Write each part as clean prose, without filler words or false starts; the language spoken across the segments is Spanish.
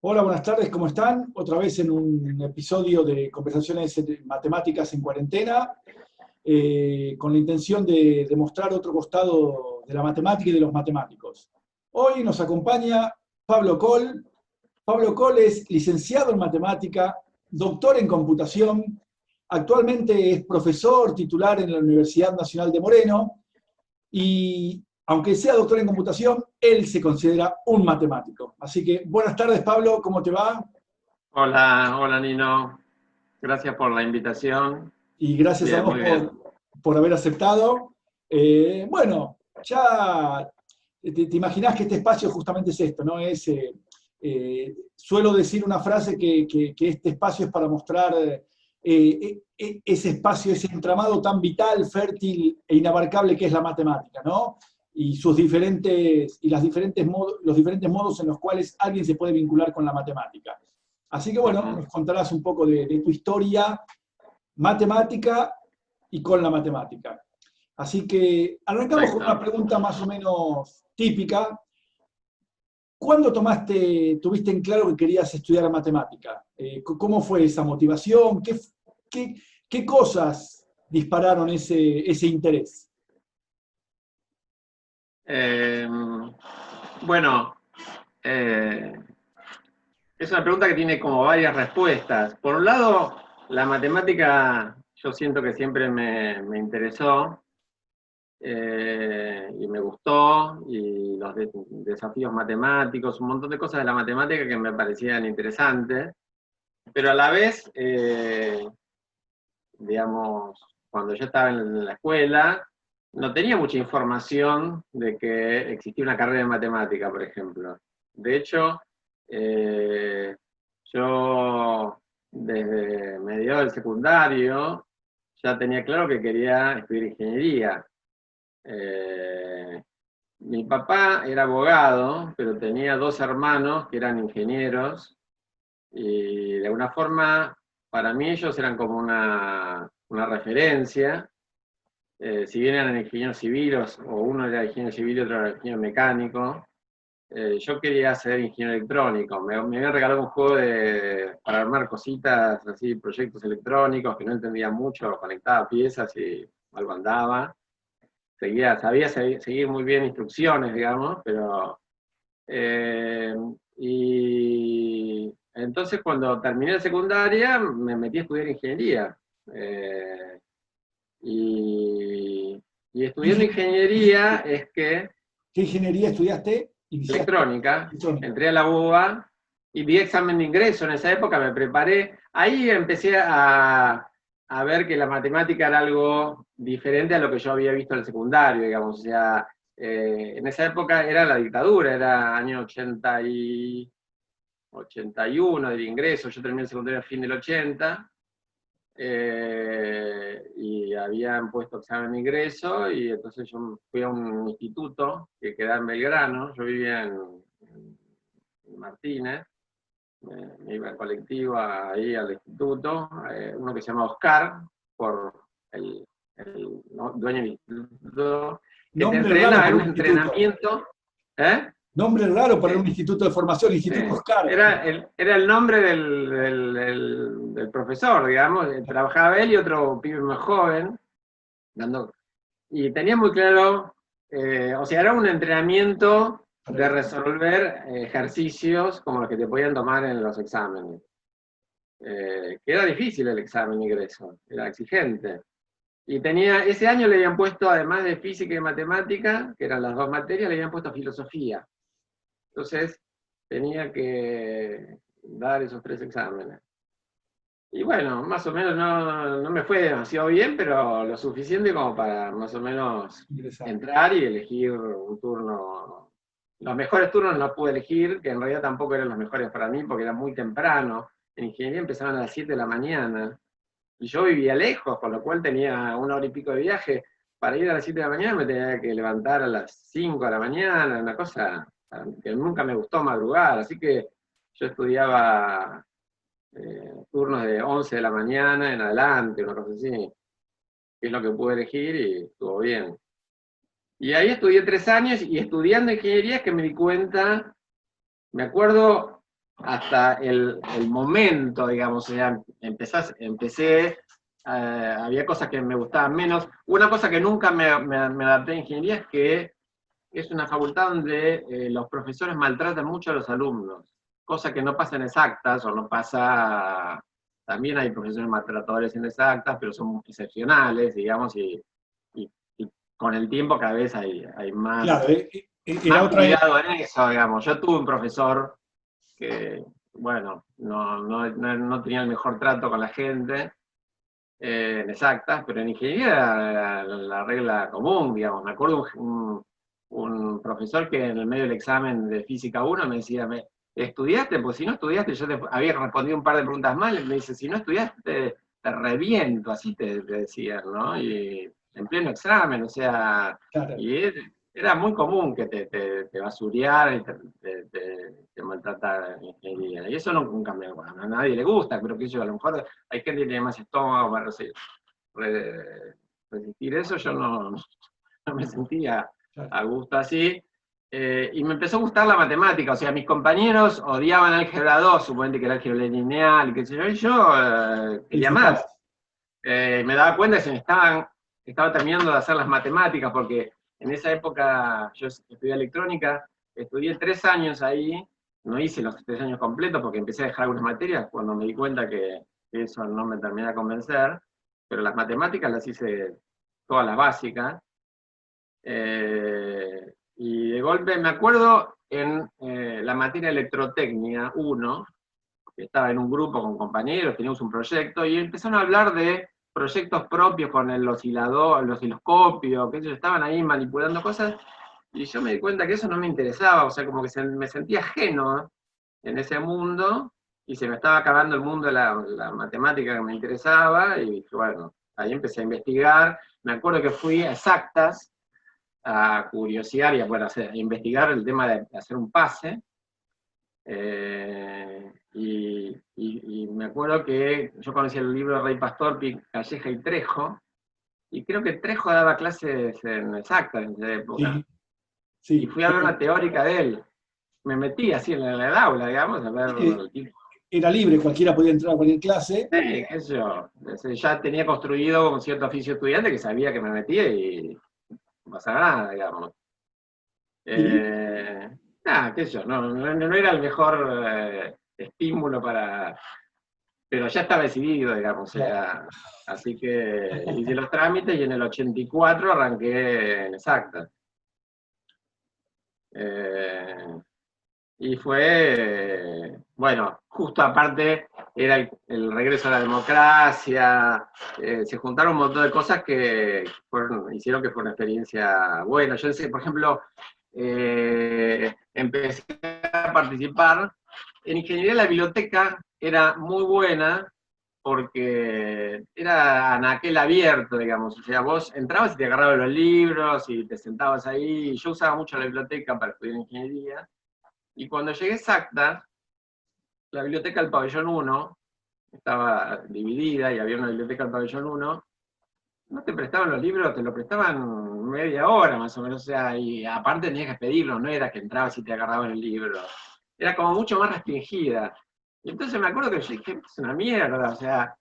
Hola, buenas tardes, ¿cómo están? Otra vez en un episodio de Conversaciones Matemáticas en Cuarentena, con la intención de demostrar otro costado de la matemática y de los matemáticos. Hoy nos acompaña Pablo Coll. Pablo Coll es licenciado en matemática, doctor en computación, actualmente es profesor titular en la Universidad Nacional de Moreno y aunque sea doctor en computación, él se considera un matemático. Así que buenas tardes, Pablo, ¿cómo te va? Hola, hola Nino, gracias por la invitación. Y gracias a Bien, vos muy bien. por haber aceptado. Bueno, ya te imaginás que este espacio justamente es esto, ¿no? Suelo decir una frase que este espacio es para mostrar ese espacio, ese entramado tan vital, fértil e inabarcable que es la matemática, ¿no? Y los diferentes modos en los cuales alguien se puede vincular con la matemática. Así que bueno, Ujú. nos contarás un poco de tu historia matemática y con la matemática. Así que arrancamos con una Perfecto. pregunta más o menos típica. ¿Cuándo tuviste en claro que querías estudiar matemática? ¿Cómo fue esa motivación? Qué, qué cosas dispararon ese interés? Eh, bueno, eh, es una pregunta que tiene como varias respuestas. Por un lado, la matemática yo siento que siempre me interesó y me gustó, y los desafíos matemáticos, un montón de cosas de la matemática que me parecían interesantes, pero a la vez digamos, cuando yo estaba en la escuela, no tenía mucha información de que existía una carrera de matemática, por ejemplo. De hecho, eh, yo desde mediados del secundario ya tenía claro que quería estudiar ingeniería. Eh, Mi papá era abogado, pero tenía dos hermanos que eran ingenieros y de alguna forma para mí ellos eran como una referencia, si bien eran ingenieros civiles, o uno era ingeniero civil y otro era ingeniero mecánico, yo quería ser ingeniero electrónico. Me habían regalado un juego para armar cositas, así, proyectos electrónicos que no entendía mucho, conectaba piezas y algo andaba. Sabía seguir muy bien instrucciones, digamos, pero eh, y entonces cuando terminé la secundaria me metí a estudiar ingeniería. Eh, y, y ¿Qué estudiando ingeniería es que qué ingeniería estudiaste? Iniciaste electrónica, electrónica. entré a la UBA y di examen de ingreso en esa época, me preparé. Ahí empecé a ver que la matemática era algo diferente a lo que yo había visto en el secundario, digamos. O sea, en esa época era la dictadura, era año 81 del ingreso, yo terminé el secundario a fin del 80, y habían puesto examen de ingreso, y entonces yo fui a un instituto que queda en Belgrano, yo vivía en Martínez, me iba en colectivo ahí al instituto, uno que se llama Oscar, por el dueño del instituto, que te Nombre raro entrenaba, para era un un instituto. entrenamiento, ¿eh? Nombre raro para un Sí, instituto de formación, sí. Instituto Oscar. Era el nombre del profesor, digamos. Trabajaba él y otro pibe más joven, dando, y tenía muy claro, o sea, era un entrenamiento de resolver ejercicios como los que te podían tomar en los exámenes. Que era difícil el examen de ingreso, era exigente. Y ese año le habían puesto, además de física y matemática, que eran las dos materias, le habían puesto filosofía. Entonces, tenía que dar esos tres exámenes. Y bueno, más o menos no me fue demasiado bien, pero lo suficiente como para más o menos Interesante. entrar y elegir un turno. Los mejores turnos no pude elegir, que en realidad tampoco eran los mejores para mí, porque era muy temprano. En ingeniería empezaban a las 7 de la mañana. Y yo vivía lejos, con lo cual tenía una hora y pico de viaje. Para ir a las 7 de la mañana me tenía que levantar a las 5 de la mañana, una cosa que nunca me gustó madrugar. Así que yo estudiaba turnos de 11 de la mañana en adelante, una cosa así, que es lo que pude elegir y estuvo bien. Y ahí estudié 3 años, y estudiando ingeniería es que me di cuenta, me acuerdo hasta el momento, digamos, o sea, empecé, había cosas que me gustaban menos. Una cosa que nunca me adapté a ingeniería es que es una facultad donde los profesores maltratan mucho a los alumnos, cosa que no pasa en exactas, o no pasa, también hay profesores maltratadores en exactas, pero son excepcionales, digamos, y con el tiempo cada vez hay más, Claro, era más otra. cuidado en eso, digamos. Yo tuve un profesor que, bueno, no tenía el mejor trato con la gente, en exactas, pero en ingeniería era la regla común, digamos. Me acuerdo un profesor que en el medio del examen de Física 1 me decía, ¿estudiaste? Pues si no estudiaste, yo te había respondido un par de preguntas mal, y me dice, si no estudiaste, te reviento, así te decían, ¿no? Y en pleno examen, o sea, Claro, y era muy común que te basureara y te maltratara en ingeniería. Y eso nunca bueno, a nadie le gusta, pero que yo, a lo mejor hay gente que tiene más estómago para resistir eso, yo no me sentía claro. a gusto así. Y me empezó a gustar la matemática, o sea, mis compañeros odiaban álgebra 2, suponete que era álgebra lineal, y qué sé yo, y yo quería Disfrutaba. más. Me daba cuenta que estaba terminando de hacer las matemáticas, porque en esa época yo estudié electrónica, estudié 3 años ahí, no hice los 3 años completos porque empecé a dejar algunas materias cuando me di cuenta que eso no me terminaba de convencer, pero las matemáticas las hice todas las básicas. Y de golpe me acuerdo en la materia electrotecnia 1, que estaba en un grupo con compañeros, teníamos un proyecto, y empezaron a hablar de proyectos propios con el oscilador, el osciloscopio, que ellos estaban ahí manipulando cosas, y yo me di cuenta que eso no me interesaba, o sea, como que me sentía ajeno en ese mundo, y se me estaba acabando el mundo de la matemática que me interesaba, y dije, bueno, ahí empecé a investigar. Me acuerdo que fui a exactas, a curiosear y a investigar el tema de hacer un pase. Y me acuerdo que yo conocí el libro de Rey Pastor, Calleja y Trejo, y creo que Trejo daba clases en exactas en esa época. Sí, Y sí. fui a ver una teórica de él. Me metí así en el aula, digamos, a ver el tipo. Era libre, cualquiera podía entrar a cualquier clase. Sí, qué sé yo. Ya tenía construido un cierto oficio estudiante que sabía que me metía y no pasaba nada, digamos. Y, Eh, Nada, qué sé yo, no era el mejor estímulo para. Pero ya estaba decidido, digamos, o claro. sea, así que hice los trámites y en el 84 arranqué en exacta. Eh, y fue, bueno, justo aparte era el regreso a la democracia, se juntaron un montón de cosas que hicieron que fue una experiencia buena. Yo, por ejemplo, empecé a participar. En ingeniería la biblioteca era muy buena porque era anaquel abierto, digamos. O sea, vos entrabas y te agarrabas los libros y te sentabas ahí. Yo usaba mucho la biblioteca para estudiar ingeniería. Y cuando llegué a exactas, la biblioteca del pabellón 1 estaba dividida y había una biblioteca del pabellón 1. No te prestaban los libros, te lo prestaban media hora más o menos, o sea, y aparte tenías que pedirlo, no era que entrabas y te agarraban el libro. Era como mucho más restringida. Y entonces me acuerdo que yo dije, es una mierda, o sea,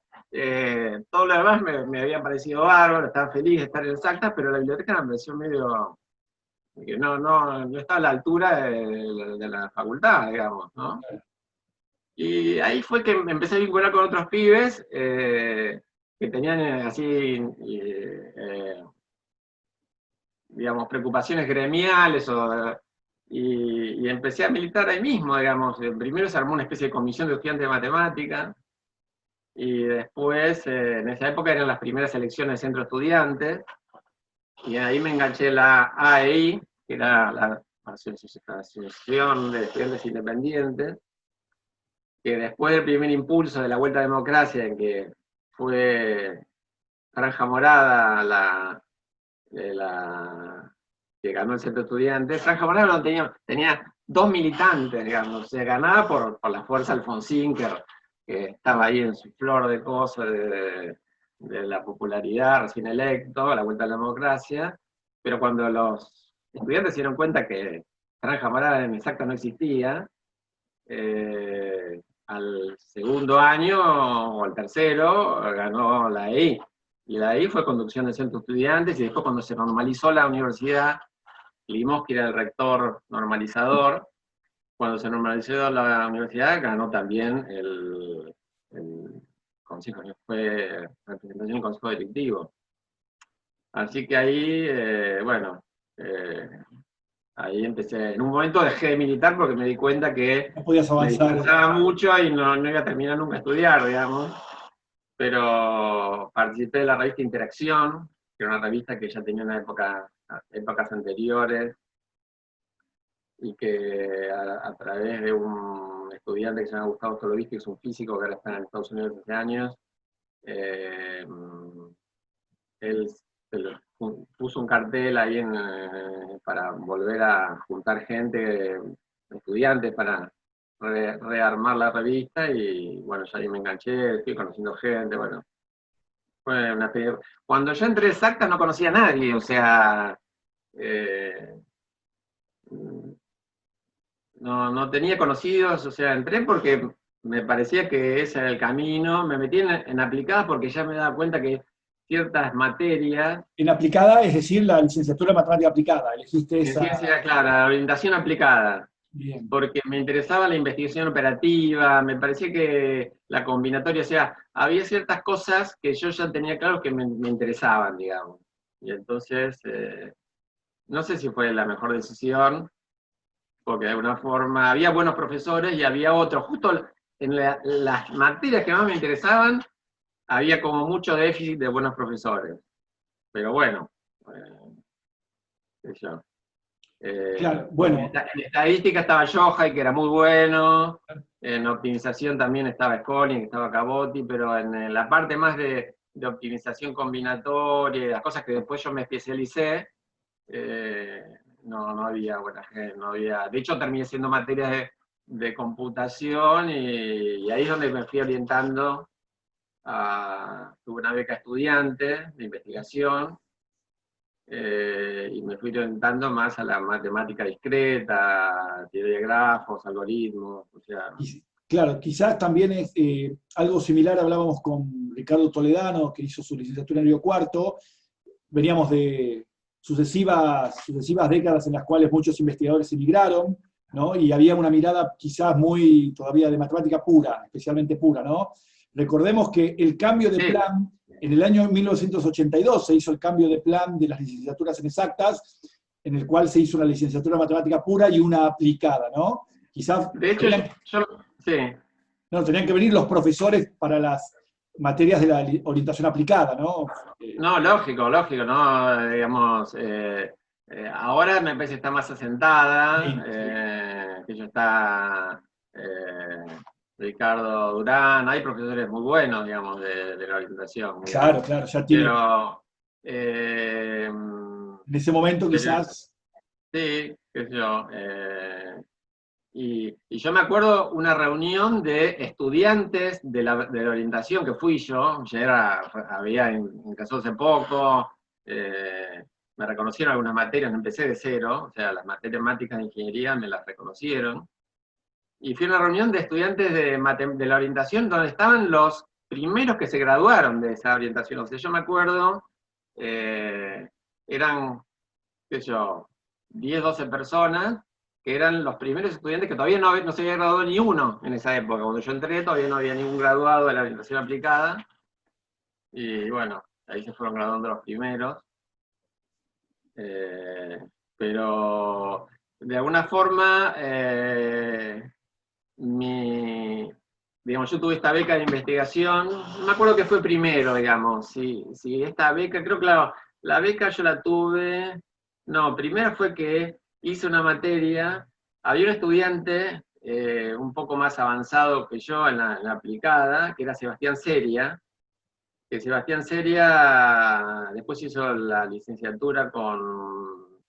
todo lo demás me había parecido bárbaro, estaba feliz de estar en exactas, pero la biblioteca me pareció medio, que no estaba a la altura de la facultad, digamos, ¿no? Y ahí fue que me empecé a vincular con otros pibes que tenían así, digamos, preocupaciones gremiales y empecé a militar ahí mismo, digamos. Primero se armó una especie de comisión de estudiantes de matemática y después, en esa época eran las primeras elecciones de centro estudiantes y ahí me enganché la AEI, que era la Asociación de Estudiantes Independientes, que después del primer impulso de la Vuelta a la Democracia, en que fue Franja Morada que ganó el centro estudiante, Franja Morada no tenía 2 militantes, digamos, se ganaba por la fuerza Alfonsín, que estaba ahí en su flor de cosas, de la popularidad, recién electo, a la Vuelta a la Democracia, pero cuando los estudiantes se dieron cuenta que Franja Morada en exacto no existía, al segundo año o al tercero ganó la EI. Y la EI fue conducción del centro de estudiantes, y después cuando se normalizó la universidad, Klimovsky era el rector normalizador. Cuando se normalizó la universidad, ganó también el consejo, fue representación del consejo directivo. Así que ahí, bueno, ahí empecé. En un momento dejé de militar porque me di cuenta que No podías me avanzar. dispersaba mucho y no iba a terminar nunca a estudiar, digamos. Pero participé de la revista Interacción, que era una revista que ya tenía épocas anteriores, y que a través de un estudiante que se llama Gustavo Solovich, que es un físico que ahora está en Estados Unidos hace años, él puso un cartel ahí para volver a juntar gente, estudiantes, para rearmar la revista, y bueno, ya ahí me enganché, estoy conociendo gente, bueno. Fue una Cuando yo entré a Exacta no conocía a nadie, o sea, no tenía conocidos, o sea, entré porque me parecía que ese era el camino, me metí en aplicadas porque ya me daba cuenta que ciertas materias, En aplicada, es decir, la licenciatura en matemática aplicada, elegiste en esa. ciencia clara, la orientación aplicada, Bien. porque me interesaba la investigación operativa, me parecía que la combinatoria, o sea, había ciertas cosas que yo ya tenía claro que me interesaban, digamos. Y entonces, no sé si fue la mejor decisión, porque de alguna forma había buenos profesores y había otros. Justo en las materias que más me interesaban, había como mucho déficit de buenos profesores. Pero bueno, qué sé yo. Claro, Porque bueno, en estadística estaba Yohai, que era muy bueno, en optimización también estaba Scoring, estaba Cabotti, pero en la parte más de optimización combinatoria, las cosas que después yo me especialicé, no había buena gente, no había. De hecho, terminé siendo materias de computación, y ahí es donde me fui orientando. Tuve una beca estudiante de investigación, y me fui orientando más a la matemática discreta, teoría de grafos, algoritmos, o sea. claro, quizás también es algo similar, hablábamos con Ricardo Toledano, que hizo su licenciatura en Río Cuarto, veníamos de sucesivas décadas en las cuales muchos investigadores emigraron, ¿no? Y había una mirada quizás muy todavía de matemática pura, especialmente pura, ¿no? Recordemos que el cambio de Sí, plan, en el año 1982 se hizo el cambio de plan de las licenciaturas en exactas, en el cual se hizo una licenciatura en matemática pura y una aplicada, ¿no? Quizás de hecho, tenían, sí. no, tenían que venir los profesores para las materias de la orientación aplicada, ¿no? No, lógico, ¿no? Digamos, ahora me parece que está más asentada, que ya está Ricardo Durán, hay profesores muy buenos, digamos, de la orientación, Claro, digamos. claro, ya tiene. Pero, En ese momento pero quizás. sí, qué sé yo. Y yo me acuerdo una reunión de estudiantes de la orientación que fui yo, ya había ingresado hace poco, me reconocieron algunas materias, empecé de cero, o sea, las matemáticas de ingeniería me las reconocieron. Y fui a una reunión de estudiantes de la orientación donde estaban los primeros que se graduaron de esa orientación. O sea, yo me acuerdo, eran, qué sé yo, 10, 12 personas, que eran los primeros estudiantes que todavía no se había graduado ni uno en esa época. Cuando yo entré todavía no había ningún graduado de la orientación aplicada, y bueno, ahí se fueron graduando los primeros. Eh, pero de alguna forma, digamos, yo tuve esta beca de investigación, no me acuerdo que fue primero, digamos, si esta beca, creo que la beca yo la tuve, no, primero fue que hice una materia, había un estudiante un poco más avanzado que yo en la aplicada, que era Sebastián Seria, que Sebastián Seria después hizo la licenciatura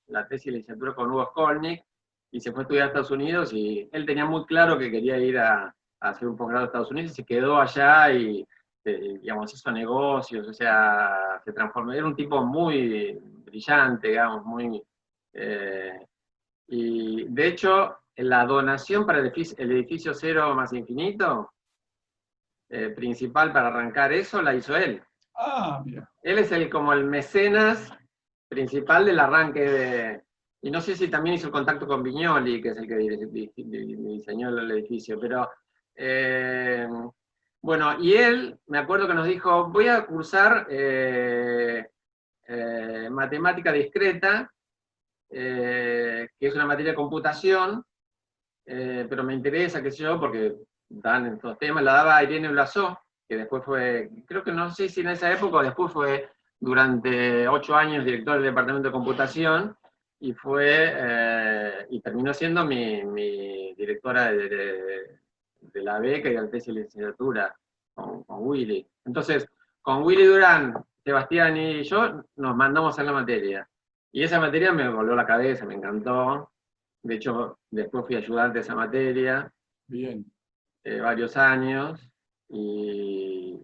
la tesis de licenciatura con Hugo Skolnick, y se fue a estudiar a Estados Unidos, y él tenía muy claro que quería ir a hacer un posgrado a Estados Unidos, y se quedó allá y, digamos, hizo negocios, o sea, se transformó, era un tipo muy brillante, digamos, muy... y de hecho, la donación para el edificio Cero más Infinito, principal para arrancar eso, la hizo él. Ah, mira. Él es como el mecenas principal del arranque de... Y no sé si también hizo el contacto con Viñoli, que es el que diseñó el edificio, pero... bueno, y él, me acuerdo que nos dijo, voy a cursar matemática discreta, que es una materia de computación, pero me interesa, qué sé yo, porque dan estos temas, la daba Irene Blasó, que después fue, creo que no sé si en esa época o después fue durante 8 años director del departamento de computación, y terminó siendo mi directora de la beca y de la tesis de licenciatura, con Willy. Entonces, con Willy Durán, Sebastián y yo nos mandamos a la materia. Y esa materia me voló la cabeza, me encantó. De hecho, después fui ayudante de esa materia. Bien. Varios años. Y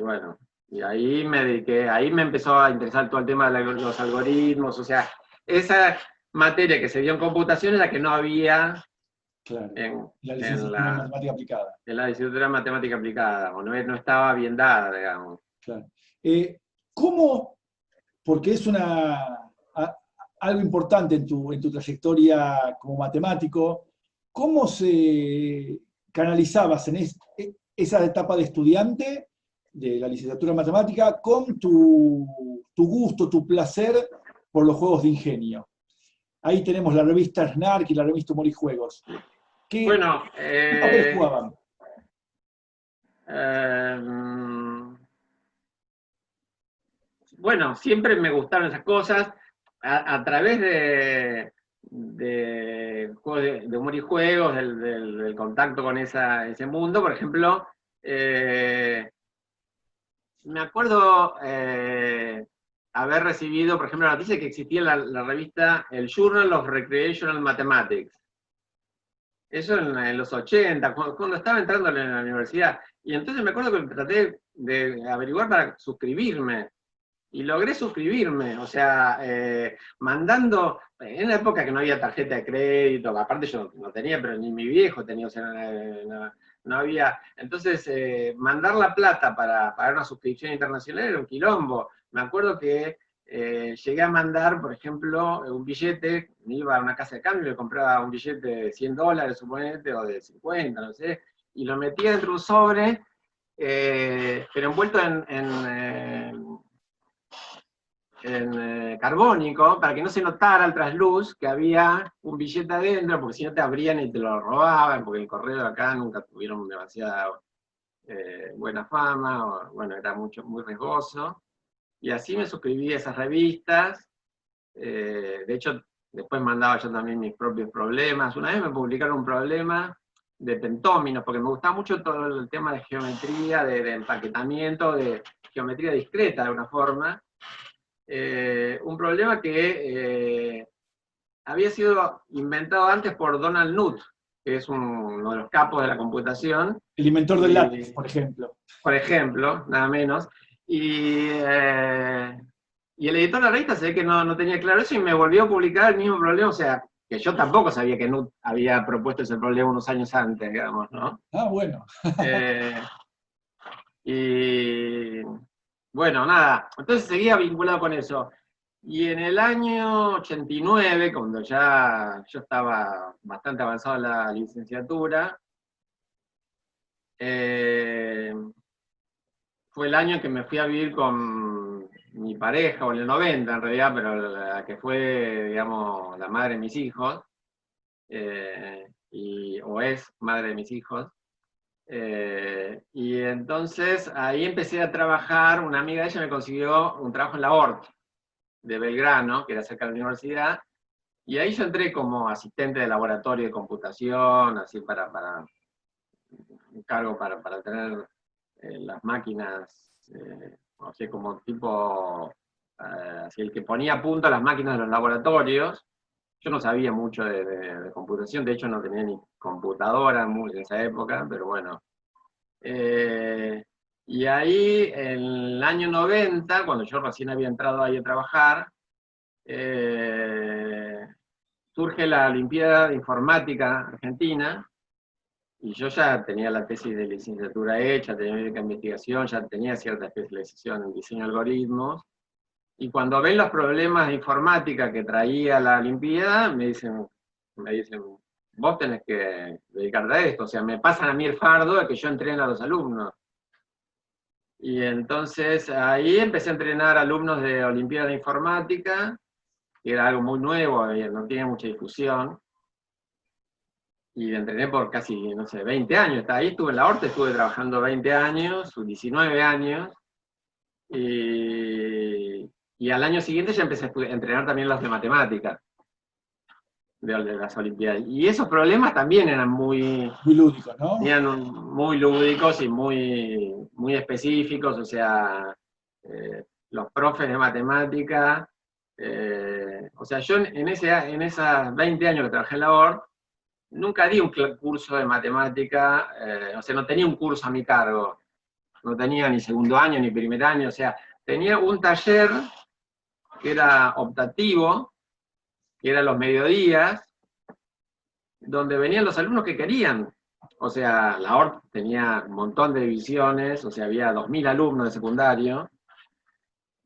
bueno, y ahí me dediqué, ahí me empezó a interesar todo el tema de los algoritmos. O sea, esa materia que se dio en computación es la que no había Claro. en La licenciatura en matemática aplicada. En la licenciatura en matemática aplicada, o no estaba bien dada, digamos. Claro. ¿Cómo, porque es algo importante en tu trayectoria como matemático, cómo se canalizabas en esa etapa de estudiante de la licenciatura en matemática con tu gusto, tu placer por los juegos de ingenio? Ahí tenemos la revista Snark y la revista Humor y Juegos. ¿Qué papel jugaban? Bueno, siempre me gustaron esas cosas. A través de juegos de humor y juegos, del contacto con ese mundo, por ejemplo, me acuerdo haber recibido, por ejemplo, la noticia que existía la revista, el Journal of Recreational Mathematics. Eso en los 80, cuando estaba entrando en la universidad. Y entonces me acuerdo que traté de averiguar para suscribirme. Y logré suscribirme, o sea, mandando, en la época que no había tarjeta de crédito, aparte yo no tenía, pero ni mi viejo tenía, o sea, no había. Entonces, mandar la plata para pagar una suscripción internacional era un quilombo. Me acuerdo que llegué a mandar, por ejemplo, un billete, me iba a una casa de cambio y le compraba un billete de $100, suponete, o de 50, no sé, y lo metía dentro de un sobre, pero envuelto en carbónico, para que no se notara al trasluz que había un billete adentro, porque si no te abrían y te lo robaban, porque el correo de acá nunca tuvieron demasiada buena fama, bueno, era muy riesgoso. Y así me suscribí a esas revistas. De hecho, después mandaba yo también mis propios problemas. Una vez me publicaron un problema de pentóminos, porque me gustaba mucho todo el tema de geometría, de empaquetamiento, de geometría discreta de alguna forma. Un problema que había sido inventado antes por Donald Knuth, que es uno de los capos de la computación. El inventor del látex, por ejemplo. Por ejemplo, nada menos. Y el editor de la revista se ve que no tenía claro eso y me volvió a publicar el mismo problema, o sea, que yo tampoco sabía que Knuth había propuesto ese problema unos años antes, digamos, ¿no? Ah, bueno. Y bueno, nada, entonces seguía vinculado con eso. Y en el año 89, cuando ya yo estaba bastante avanzado en la licenciatura, fue el año que me fui a vivir con mi pareja, o en el 90 en realidad, pero la que fue, digamos, la madre de mis hijos, o es madre de mis hijos. Y entonces ahí empecé a trabajar, una amiga de ella me consiguió un trabajo en la ORT de Belgrano, que era cerca de la universidad, y ahí yo entré como asistente de laboratorio de computación, así para un cargo para tener las máquinas, no sé, como tipo, así el que ponía a punto las máquinas de los laboratorios. Yo no sabía mucho de computación, de hecho no tenía ni computadora en esa época, pero bueno. Y ahí, en el año 90, cuando yo recién había entrado ahí a trabajar, surge la Olimpiada de Informática Argentina, y yo ya tenía la tesis de licenciatura hecha, tenía beca de investigación, ya tenía cierta especialización en diseño de algoritmos, y cuando ven los problemas de informática que traía la Olimpiada, me dicen, vos tenés que dedicarte a esto, o sea, me pasan a mí el fardo de que yo entrene a los alumnos. Y entonces ahí empecé a entrenar alumnos de Olimpiada de Informática, que era algo muy nuevo, no tiene mucha difusión, y entrené por casi, no sé, 20 años. Ahí estuve en la ORTE, estuve trabajando 20 años, 19 años, y al año siguiente ya empecé a entrenar también los de matemáticas, de las Olimpiadas. Y esos problemas también eran muy lúdicos, ¿no? Eran muy lúdicos y muy específicos, o sea, los profes de matemática, o sea, yo en esas 20 años que trabajé en la ORT, nunca di un curso de matemática, o sea, no tenía un curso a mi cargo, no tenía ni segundo año ni primer año, o sea, tenía un taller que era optativo, que era los mediodías, donde venían los alumnos que querían. O sea, la ORT tenía un montón de divisiones, o sea, había 2000 alumnos de secundario,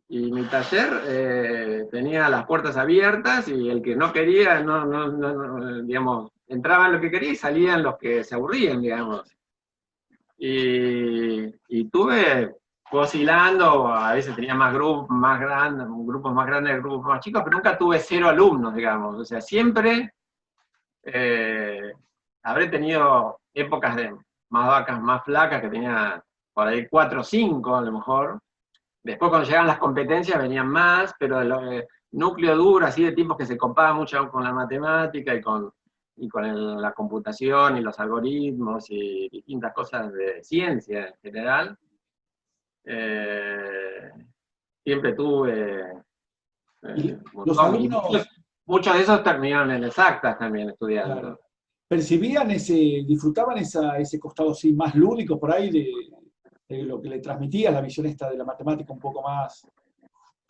y mi taller tenía las puertas abiertas, y el que no quería, digamos, entraban los que quería y salían los que se aburrían, digamos. Y tuve oscilando, a veces tenía más grupos más grandes, grupos más chicos, pero nunca tuve 0 alumnos, digamos. O sea, siempre habré tenido épocas de más vacas, más flacas, que tenía por ahí 4 o 5 a lo mejor. Después cuando llegaban las competencias venían más, pero el núcleo duro, así de tipos que se copaban mucho con la matemática y con la computación y los algoritmos y distintas cosas de ciencia en general, siempre tuve Y un los montón. Y alumnos, muchos de esos terminaron en exactas también estudiando. claro, percibían disfrutaban ese costado así más lúdico por ahí de lo que le transmitía la visión esta de la matemática un poco más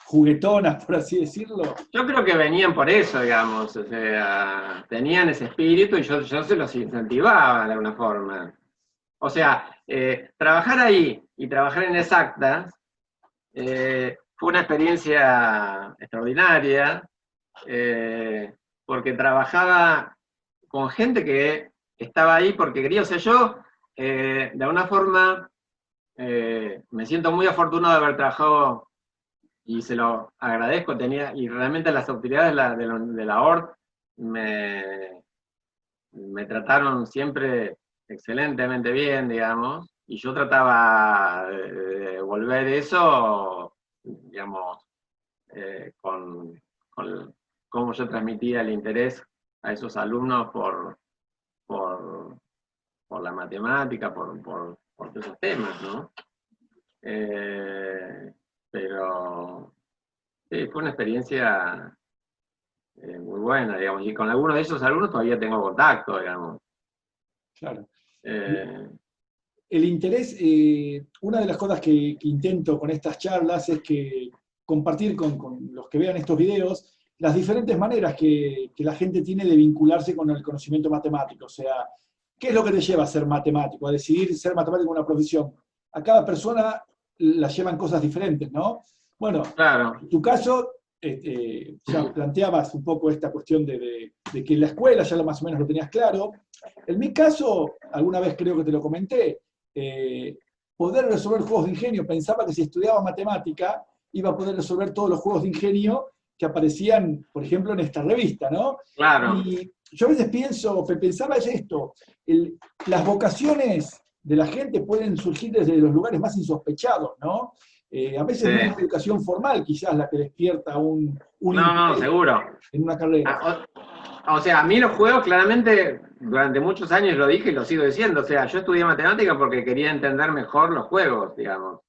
juguetona, por así decirlo. Yo creo que venían por eso, digamos, o sea, tenían ese espíritu y yo se los incentivaba de alguna forma. O sea, trabajar ahí y trabajar en exactas fue una experiencia extraordinaria, porque trabajaba con gente que estaba ahí porque quería. O sea, yo, de alguna forma, me siento muy afortunado de haber trabajado, y se lo agradezco, y realmente las autoridades de la ORT me trataron siempre excelentemente bien, digamos, y yo trataba de devolver eso, digamos, con cómo yo transmitía el interés a esos alumnos por, por la matemática, por todos esos temas, ¿no? Pero sí, fue una experiencia muy buena, digamos, y con algunos de esos alumnos todavía tengo contacto, digamos. Claro. Eh, El interés, una de las cosas que intento con estas charlas es que compartir con los que vean estos videos las diferentes maneras que la gente tiene de vincularse con el conocimiento matemático. O sea, ¿qué es lo que te lleva a ser matemático? A decidir ser matemático en una profesión. A cada persona la llevan cosas diferentes, ¿no? Bueno, claro. en tu caso, ya planteabas un poco esta cuestión de que en la escuela ya más o menos lo tenías claro. En mi caso, alguna vez creo que te lo comenté, poder resolver juegos de ingenio. Pensaba que si estudiaba matemática iba a poder resolver todos los juegos de ingenio que aparecían, por ejemplo, en esta revista, ¿no? Claro. Y yo a veces pensaba esto, las vocaciones de la gente pueden surgir desde los lugares más insospechados, ¿no? A veces no es la educación formal quizás la que despierta un no, seguro. En una carrera. O sea, a mí los juegos claramente, durante muchos años lo dije y lo sigo diciendo, o sea, yo estudié matemática porque quería entender mejor los juegos, digamos.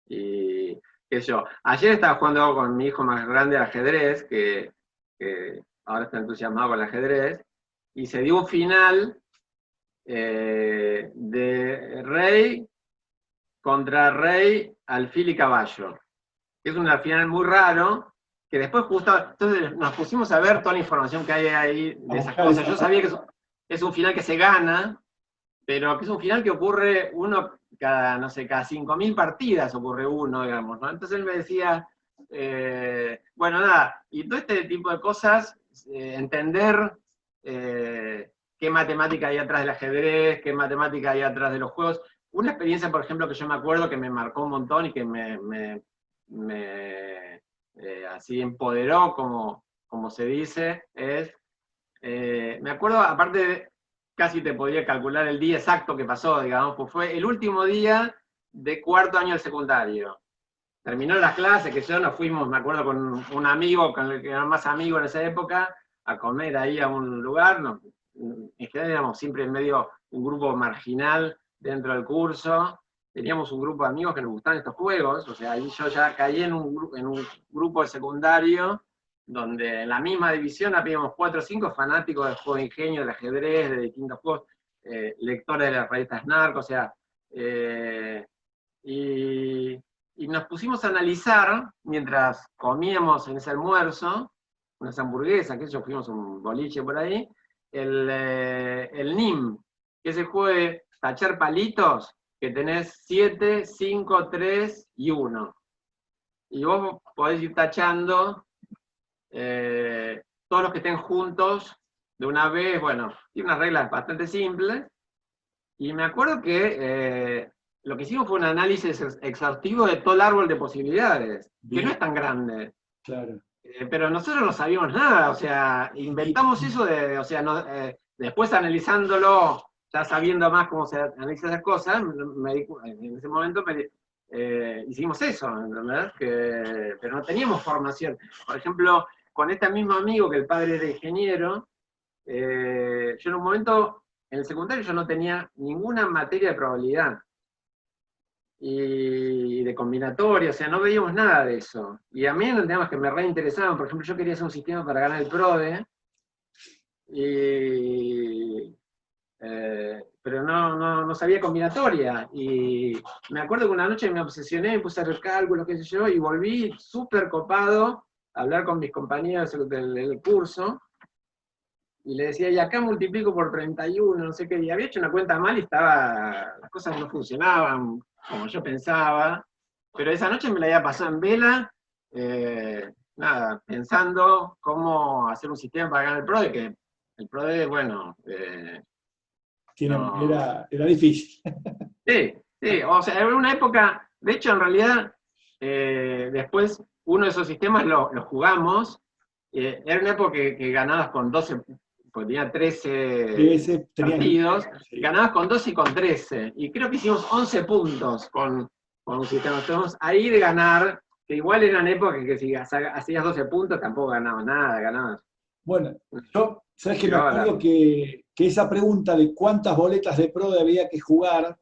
Y qué sé yo, ayer estaba jugando con mi hijo más grande al ajedrez, que ahora está entusiasmado con el ajedrez, y se dio un final de rey contra rey, alfil y caballo. Es un final muy raro, que después justo, entonces nos pusimos a ver toda la información que hay ahí de esas buscar cosas. esa Yo sabía que es un final que se gana, pero que es un final que ocurre uno cada, no sé, cada 5.000 partidas ocurre uno, digamos, ¿no? Entonces él me decía, bueno, nada, y todo este tipo de cosas, entender qué matemática hay atrás del ajedrez, qué matemática hay atrás de los juegos. Una experiencia, por ejemplo, que yo me acuerdo que me marcó un montón y que así empoderó, como se dice, es, me acuerdo, aparte, casi te podría calcular el día exacto que pasó, digamos, pues fue el último día de cuarto año del secundario. Terminó las clases, que yo nos fuimos, me acuerdo, con un amigo, con el que era más amigo en esa época, a comer ahí a un lugar. En general éramos siempre en medio un grupo marginal dentro del curso. Teníamos un grupo de amigos que nos gustaban estos juegos, o sea, ahí yo ya caí en un grupo de secundario, donde en la misma división habíamos 4 o 5 fanáticos del juego de ingenio, del ajedrez, de distintos juegos, lectores de las revistas Narco, o sea, y nos pusimos a analizar, mientras comíamos en ese almuerzo, unas hamburguesas, que yo fuimos a un boliche por ahí, el NIM, que es el juego de tachar palitos, que tenés 7, 5, 3 y 1. Y vos podés ir tachando todos los que estén juntos de una vez. Bueno, tiene unas reglas bastante simples. Y me acuerdo que lo que hicimos fue un análisis exhaustivo de todo el árbol de posibilidades, Bien, que no es tan grande. claro. Pero nosotros no sabíamos nada, o sea, inventamos eso o sea, después analizándolo, ya sabiendo más cómo se analiza esas cosas, en ese momento hicimos eso, ¿entendés? Pero no teníamos formación. Por ejemplo, con este mismo amigo, que el padre era ingeniero, yo en un momento, en el secundario yo no tenía ninguna materia de probabilidad y de combinatoria, o sea, no veíamos nada de eso. Y a mí eran temas que me reinteresaban. Por ejemplo, yo quería hacer un sistema para ganar el PRODE, pero no sabía combinatoria. Y me acuerdo que una noche me obsesioné, me puse a hacer cálculos, qué sé yo, y volví súper copado a hablar con mis compañeros del curso, y le decía, y acá multiplico por 31, no sé qué, y había hecho una cuenta mal y las cosas no funcionaban como yo pensaba, pero esa noche me la había pasado en vela, nada, pensando cómo hacer un sistema para ganar el PRODE, que el PRODE, bueno, Era difícil. Sí, sí, o sea, era una época, de hecho, en realidad, después uno de esos sistemas lo jugamos, era una época que ganabas con 12, pues tenía 13 partidos, Sí. ganabas con 12 y con 13, y creo que hicimos 11 puntos con un sistema. Estamos ahí de ganar, que igual eran épocas que si hacías 12 puntos tampoco ganabas nada, ganabas. Bueno, yo, ¿sabes qué? Me Llegaba acuerdo que esa pregunta de cuántas boletas de PRODE había que jugar,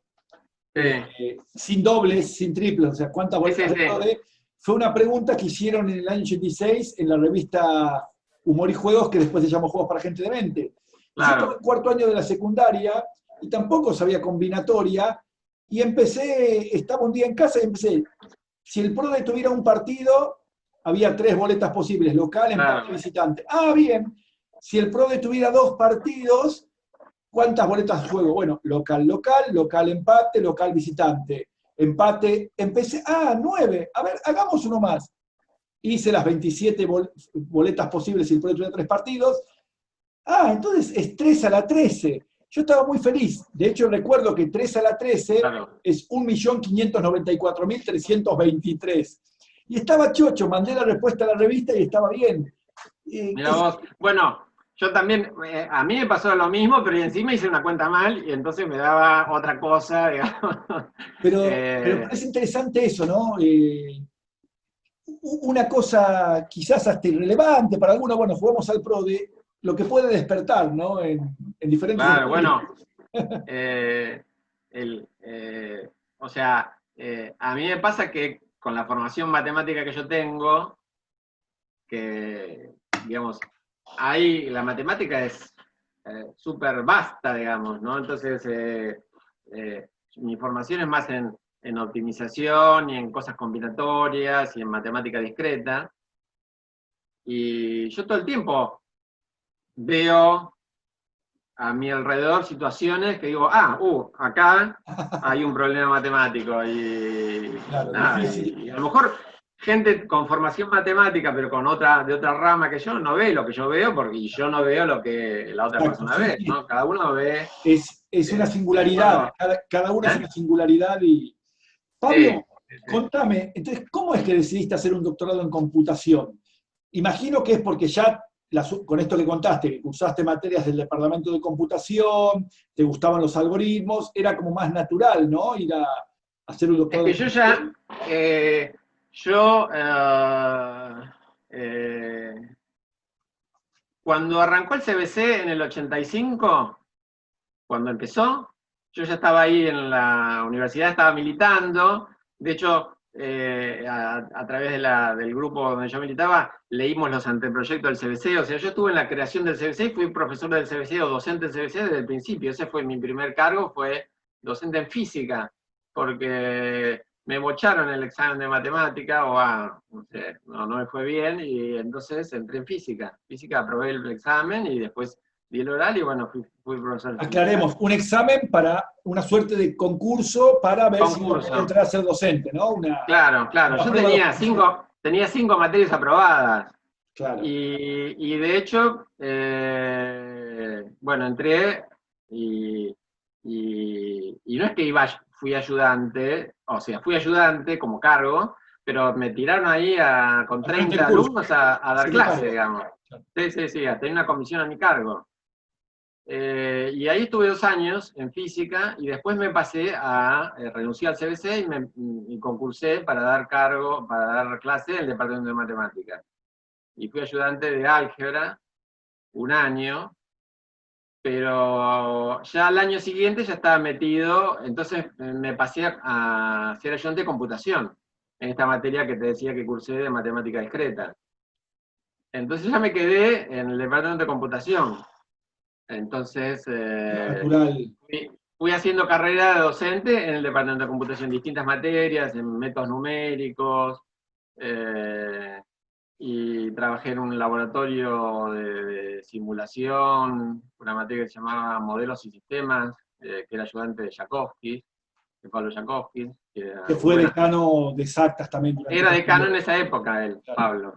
sin dobles, sin triples, o sea, cuántas boletas de PRODE, fue una pregunta que hicieron en el año 86 en la revista Humor y Juegos, que después se llamó Juegos para Gente de Mente. Y yo estaba en cuarto año de la secundaria y tampoco sabía combinatoria, y estaba un día en casa y empecé, si el PRODE tuviera un partido, había 3 boletas posibles, local, empate, visitante. Ah, bien, si el PRODE tuviera 2 partidos, ¿cuántas boletas de juego? Bueno, local, local, local, empate, local, visitante. Empate, empecé, 9, a ver, hagamos uno más. Hice las 27 boletas posibles si el PRODE tuviera 3 partidos. Entonces es 3 a la 13. Yo estaba muy feliz. De hecho, recuerdo que 3 a la 13 es 1.594.323. Y estaba chocho, mandé la respuesta a la revista y estaba bien. Mirá vos. Bueno, yo también, a mí me pasó lo mismo, pero encima hice una cuenta mal y entonces me daba otra cosa, digamos. Pero parece interesante eso, ¿no? Una cosa quizás hasta irrelevante para algunos, bueno, jugamos al PRODE, lo que puede despertar, ¿no? En diferentes... Claro, bueno, o sea, a mí me pasa que con la formación matemática que yo tengo, que, digamos, ahí la matemática es súper vasta, digamos, ¿no? Entonces, mi formación es más en optimización y en cosas combinatorias y en matemática discreta. Y yo todo el tiempo veo a mi alrededor situaciones que digo, acá hay un problema matemático. Y, Claro, nada, difícil. y a lo mejor gente con formación matemática, pero de otra rama que yo, no ve lo que yo veo, porque yo no veo lo que la otra Exacto, persona sí, ve, sí. ¿no? Cada uno ve, Es una de singularidad, acuerdo. cada uno es ¿Eh? una singularidad. Y Sí, Pablo, sí, sí. contame, entonces, ¿cómo es que decidiste hacer un doctorado en computación? Imagino que es porque ya, con esto que contaste, que cursaste materias del departamento de computación, te gustaban los algoritmos, era como más natural, ¿no? Ir a hacer un Es doctorado que en yo computación. ya, yo, eh, cuando arrancó el CBC en el 85, cuando empezó, yo ya estaba ahí en la universidad, estaba militando. De hecho, a través del grupo donde yo militaba, leímos los anteproyectos del CBC. O sea, yo estuve en la creación del CBC y fui profesor del CBC o docente del CBC desde el principio. Ese fue mi primer cargo, fue docente en física, porque me bocharon el examen de matemática, no sé, no me fue bien, y entonces entré en física. Física, aprobé el examen y después di el oral y bueno, fui profesor de física. Aclaremos, un examen para una suerte de concurso para ver si uno puede Concurso. entrar a ser docente, ¿no? Claro, claro. Una Yo prueba de oficio. tenía cinco materias aprobadas. Claro. Y de hecho, bueno, entré y, y no es que fui ayudante, o sea, fui ayudante como cargo, pero me tiraron ahí con Al frente 30 del curso, alumnos a dar clase, secretario. digamos. Claro. Sí, sí, sí, tenía una comisión a mi cargo. Y ahí estuve 2 años en física y después me pasé renuncié al CBC y concursé para para dar clase en el departamento de matemáticas. Y fui ayudante de álgebra 1 año, pero ya al año siguiente ya estaba metido, entonces me pasé a ser ayudante de computación, en esta materia que te decía que cursé de matemática discreta. Entonces ya me quedé en el departamento de computación. Entonces, Natural. fui haciendo carrera de docente en el departamento de computación, distintas materias, en métodos numéricos, eh, y trabajé en un laboratorio de simulación, una materia que se llamaba Modelos y Sistemas, que era ayudante de Jakovsky, de Pablo Jakovsky, que Que era muy fue buena. decano de exactas también durante Era un decano en periodo. esa época él, Claro. Pablo.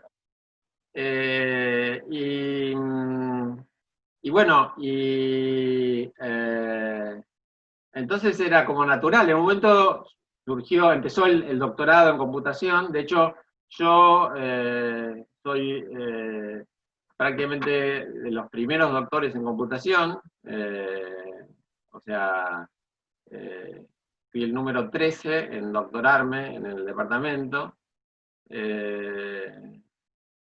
Y bueno, entonces era como natural. En un momento empezó el doctorado en computación. De hecho, yo soy prácticamente de los primeros doctores en computación. O sea, eh, fui el número 13 en doctorarme en el departamento. eh,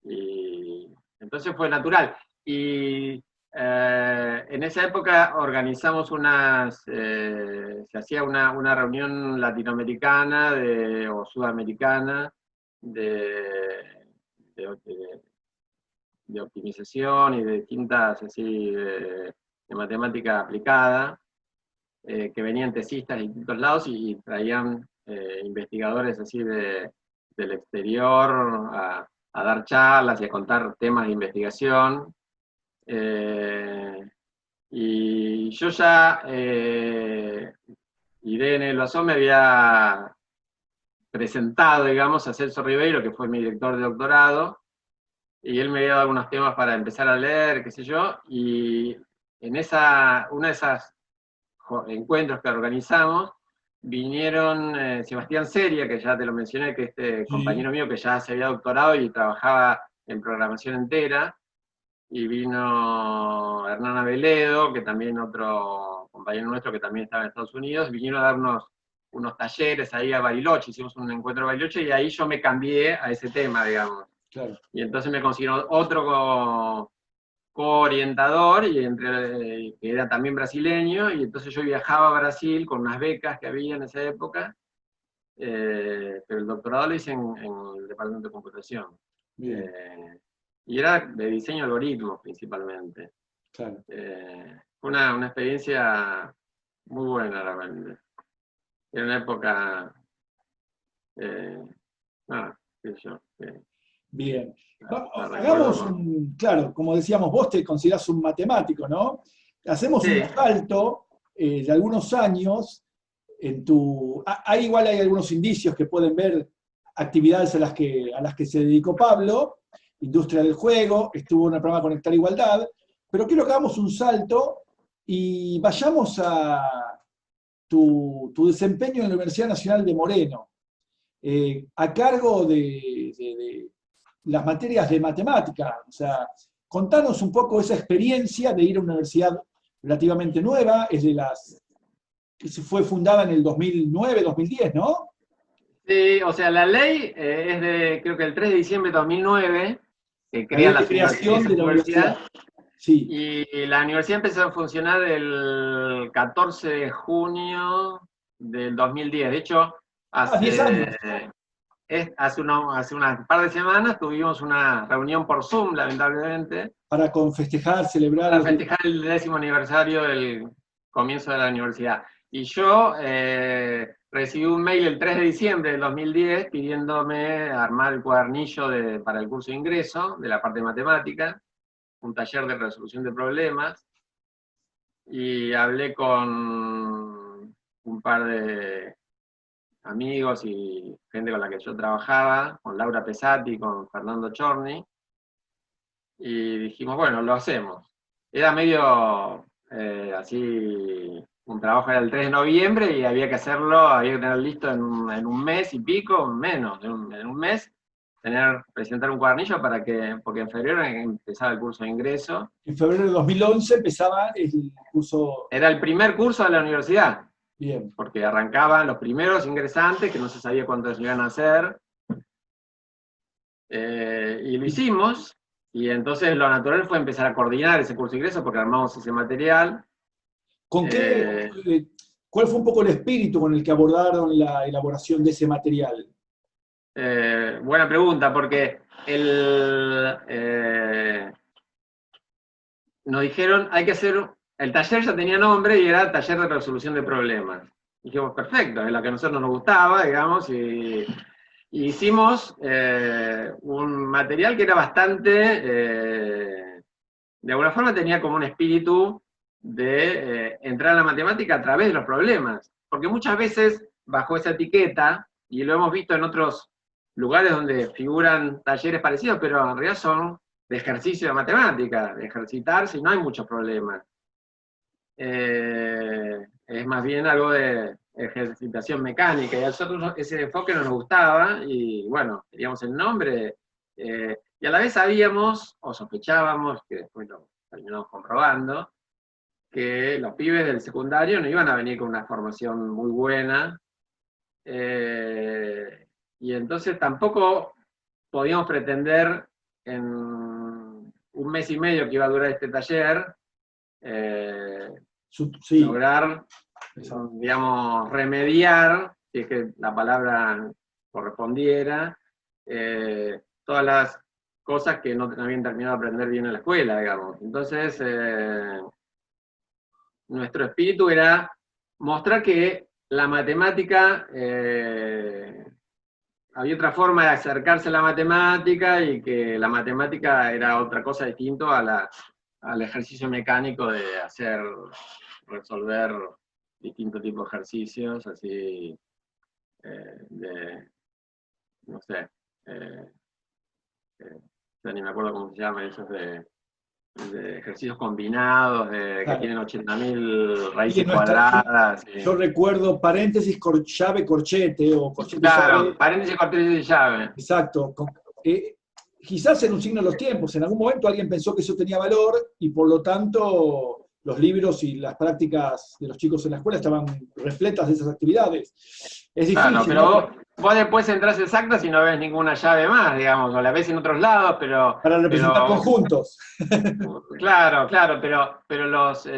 y entonces fue natural. Y en esa época organizamos se hacía una reunión latinoamericana o sudamericana de, de- de optimización y de distintas, así, de matemática aplicada, que venían tesistas de distintos lados y traían investigadores así del exterior a dar charlas y a contar temas de investigación. Y yo ya, Irene Loazón me había presentado, digamos, a Celso Ribeiro, que fue mi director de doctorado, y él me había dado algunos temas para empezar a leer, qué sé yo, y en una de esas encuentros que organizamos, vinieron Sebastián Seria, que ya te lo mencioné, que este Sí. compañero mío que ya se había doctorado y trabajaba en programación entera, y vino Hernán Aveledo, que también otro compañero nuestro que también estaba en Estados Unidos, vinieron a dar unos talleres ahí a Bariloche, hicimos un encuentro a Bariloche y ahí yo me cambié a ese tema, digamos. Claro. Y entonces me consiguieron otro co-orientador, que era también brasileño, y entonces yo viajaba a Brasil con unas becas que había en esa época, pero el doctorado lo hice en el departamento de computación. Bien. Eh, y era de diseño de algoritmos principalmente. Claro. Fue una experiencia muy buena realmente. Era una época, nada, qué sé yo. Bien. La Hagamos recuerdo. claro, como decíamos, vos te considerás un matemático, ¿no? Hacemos un Sí, salto de algunos años en tu... Ahí igual hay algunos indicios que pueden ver actividades a las que se dedicó Pablo, industria del juego, estuvo en el programa Conectar Igualdad, pero quiero que hagamos un salto y vayamos a tu desempeño en la Universidad Nacional de Moreno, a cargo de las materias de matemática. O sea, contanos un poco esa experiencia de ir a una universidad relativamente nueva, es de las que se fue fundada en el 2009, 2010, ¿no? sí, o sea, la ley es de, creo que el 3 de diciembre de 2009, que La ley crean de creación esa de la universidad. universidad, Sí. y la universidad empezó a funcionar el 14 de junio del 2010. De hecho, Ah, 10 hace, años. hace unas par de semanas tuvimos una reunión por Zoom, lamentablemente, Para festejar, celebrar para el... festejar el 10º aniversario del comienzo de la universidad. Y yo recibí un mail el 3 de diciembre del 2010 pidiéndome armar el cuadernillo para el curso de ingreso de la parte de matemática, un taller de resolución de problemas, y hablé con un par de amigos y gente con la que yo trabajaba, con Laura Pesati, con Fernando Chorni, y dijimos, bueno, lo hacemos. Era medio así, un trabajo era el 3 de noviembre y había que hacerlo, había que tener listo en un mes y pico, menos, en un mes, presentar un cuadernillo porque en febrero empezaba el curso de ingreso. En febrero de 2011 empezaba el curso. Era el primer curso de la universidad, Bien. porque arrancaban los primeros ingresantes, que no se sabía cuántos iban a ser, y lo hicimos, y entonces lo natural fue empezar a coordinar ese curso de ingreso, porque armamos ese material. ¿Con qué, cuál fue un poco el espíritu con el que abordaron la elaboración de ese material? Buena pregunta, porque nos dijeron, hay que hacer, el taller ya tenía nombre y era taller de resolución de problemas. Dijimos, perfecto, es lo que a nosotros nos gustaba, digamos, y hicimos un material que era bastante, de alguna forma tenía como un espíritu de entrar a la matemática a través de los problemas, porque muchas veces bajo esa etiqueta, y lo hemos visto en otros lugares donde figuran talleres parecidos, pero en realidad son de ejercicio de matemática, de ejercitarse y no hay muchos problemas. Es más bien algo de ejercitación mecánica, y a nosotros ese enfoque no nos gustaba, y bueno, queríamos el nombre, y a la vez sabíamos, o sospechábamos, que después lo terminamos comprobando, que los pibes del secundario no iban a venir con una formación muy buena, y entonces tampoco podíamos pretender en un mes y medio que iba a durar este taller, Sí, lograr, digamos, remediar, si es que la palabra correspondiera, todas las cosas que no habían terminado de aprender bien en la escuela, digamos. Entonces, nuestro espíritu era mostrar que la matemática, había otra forma de acercarse a la matemática y que la matemática era otra cosa distinto al ejercicio mecánico de resolver distintos tipos de ejercicios, así, no sé, ya ni me acuerdo cómo se llama, esos de ejercicios combinados, que claro. tienen 80.000 Y raíces en nuestra, cuadradas. yo recuerdo paréntesis, llave, corchete, o corchete, Claro, llave. paréntesis, corchetes de llave. Exacto. Quizás en un signo de los tiempos, en algún momento alguien pensó que eso tenía valor y por lo tanto los libros y las prácticas de los chicos en la escuela estaban repletas de esas actividades. Es Claro, difícil, pero ¿no? vos después entras exactas y no ves ninguna llave más, digamos, o la ves en otros lados, Para representar conjuntos. claro, claro, pero los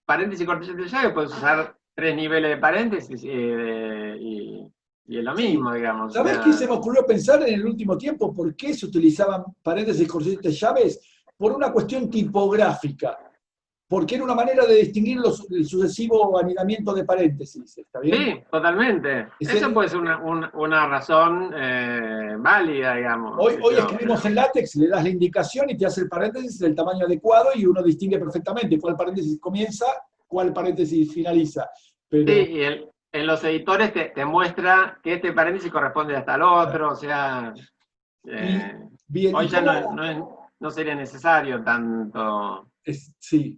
paréntesis y corchetes de llave puedes usar 3 niveles de paréntesis, y es lo Sí. mismo, digamos. O ¿Sabés qué sea, se me ocurrió pensar en el último tiempo? ¿Por qué se utilizaban paréntesis, corchetes, llaves? Por una cuestión tipográfica. porque era una manera de distinguir el sucesivo anidamiento de paréntesis, ¿está bien? Sí, totalmente. Eso puede ser una razón válida, digamos. Hoy escribimos en LaTeX, le das la indicación y te hace el paréntesis del tamaño adecuado y uno distingue perfectamente cuál paréntesis comienza, cuál paréntesis finaliza. Pero, sí, y en los editores te muestra que este paréntesis corresponde hasta el otro, o sea, bien, hoy ya no sería necesario tanto sí,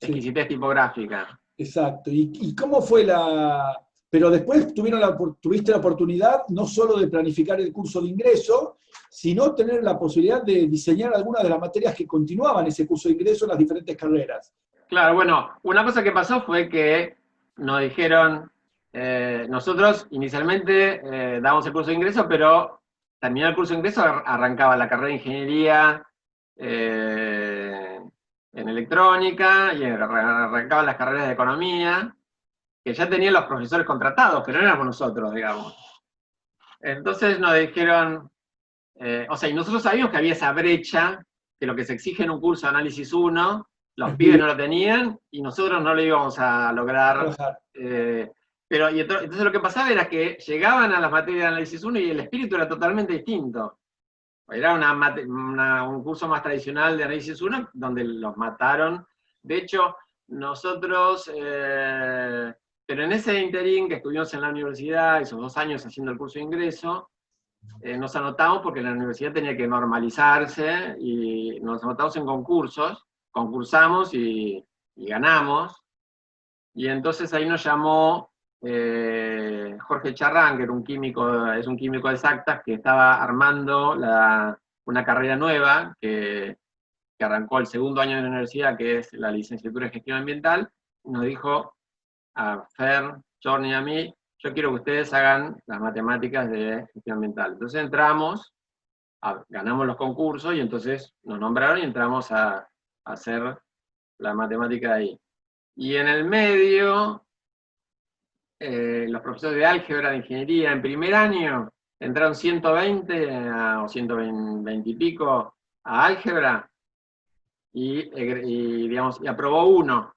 exquisitez tipográfica. exacto. ¿Y cómo fue Pero después tuviste la oportunidad no solo de planificar el curso de ingreso, sino tener la posibilidad de diseñar algunas de las materias que continuaban ese curso de ingreso en las diferentes carreras. Claro, bueno, una cosa que pasó fue que nos dijeron, nosotros inicialmente dábamos el curso de ingreso, pero terminado el curso de ingreso arrancaba la carrera de ingeniería en electrónica y arrancaban las carreras de economía, que ya tenían los profesores contratados, pero no éramos nosotros, digamos. Entonces nos dijeron, o sea, y nosotros sabíamos que había esa brecha, que lo que se exige en un curso de análisis 1, los pibes no lo tenían, y nosotros no lo íbamos a lograr. Entonces lo que pasaba era que llegaban a las materias de análisis 1 y el espíritu era totalmente distinto. Era un curso más tradicional de análisis 1, donde los mataron. De hecho, nosotros, pero en ese interín que estuvimos en la universidad, esos 2 años haciendo el curso de ingreso, nos anotamos porque la universidad tenía que normalizarse, y nos anotamos en concursos, concursamos y ganamos. Y entonces ahí nos llamó Jorge Charrán, que es un químico de exactas, que estaba armando una carrera nueva, que arrancó el segundo año de la universidad, que es la licenciatura en gestión ambiental, y nos dijo a Fer, Jorni y a mí: yo quiero que ustedes hagan las matemáticas de gestión ambiental. Entonces entramos, ganamos los concursos, y entonces nos nombraron y entramos a hacer la matemática ahí. Y en el medio, los profesores de álgebra, de ingeniería, en primer año, entraron 120 o 120 y pico a álgebra, y aprobó uno.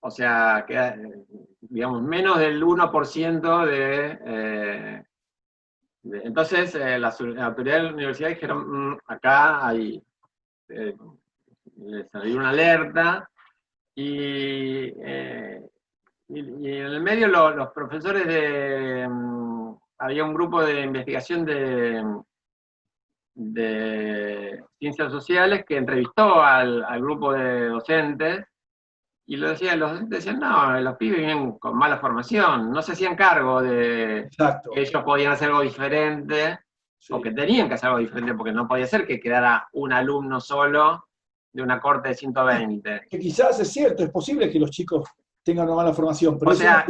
O sea, digamos, menos del 1% entonces, las autoridades de la universidad dijeron, acá hay, les salió una alerta, y en el medio los profesores había un grupo de investigación de ciencias sociales que entrevistó al grupo de docentes, y los docentes decían: no, los pibes vienen con mala formación, no se hacían cargo de que ellos podían hacer algo diferente, o que tenían que hacer algo diferente, porque no podía ser que quedara un alumno solo de una corte de 120. Que quizás es cierto, es posible que los chicos tengan una mala formación, pero o sea,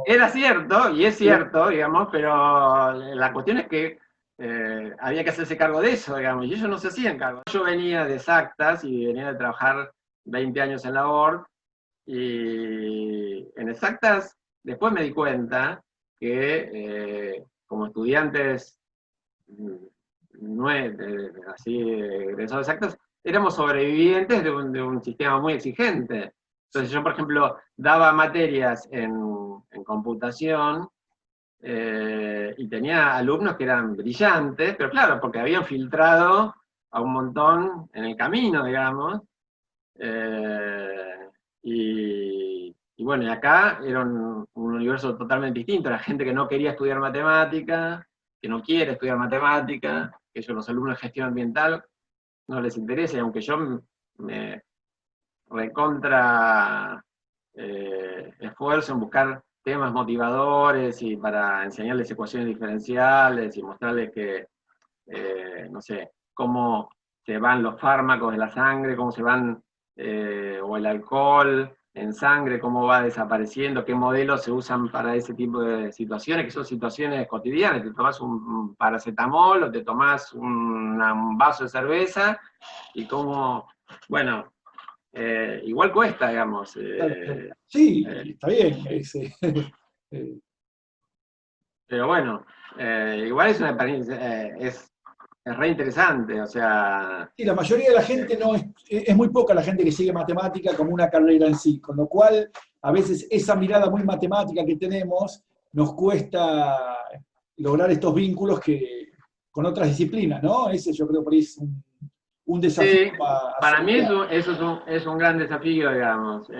era cierto, y es cierto, digamos, pero la cuestión es que había que hacerse cargo de eso, digamos, y ellos no se hacían cargo. Yo venía de exactas y venía de trabajar 20 años en la ORT, y en exactas después me di cuenta que como estudiantes así egresados de exactas, éramos sobrevivientes de un sistema muy exigente. Entonces yo, por ejemplo, daba materias en computación, y tenía alumnos que eran brillantes, pero claro, porque habían filtrado a un montón en el camino, digamos. Y bueno, y acá era un universo totalmente distinto. La gente que no quería estudiar matemática, que no quiere estudiar matemática, que ellos, los alumnos de gestión ambiental, no les interesa, y aunque yo me recontra esfuerzo en buscar temas motivadores y para enseñarles ecuaciones diferenciales y mostrarles que, no sé, cómo se van los fármacos de la sangre, cómo se van, o el alcohol en sangre, cómo va desapareciendo, qué modelos se usan para ese tipo de situaciones, que son situaciones cotidianas. Te tomás un paracetamol o te tomás un vaso de cerveza, y cómo, bueno, igual cuesta, digamos. Sí, está bien. Pero bueno, igual es una experiencia, es re interesante, o sea, Y la mayoría de la gente no es muy poca la gente que sigue matemática como una carrera en sí, con lo cual a veces esa mirada muy matemática que tenemos nos cuesta lograr estos vínculos con otras disciplinas, ¿no? Ese yo creo por ahí es un desafío sí, a para mí sortear. eso es un gran desafío, digamos.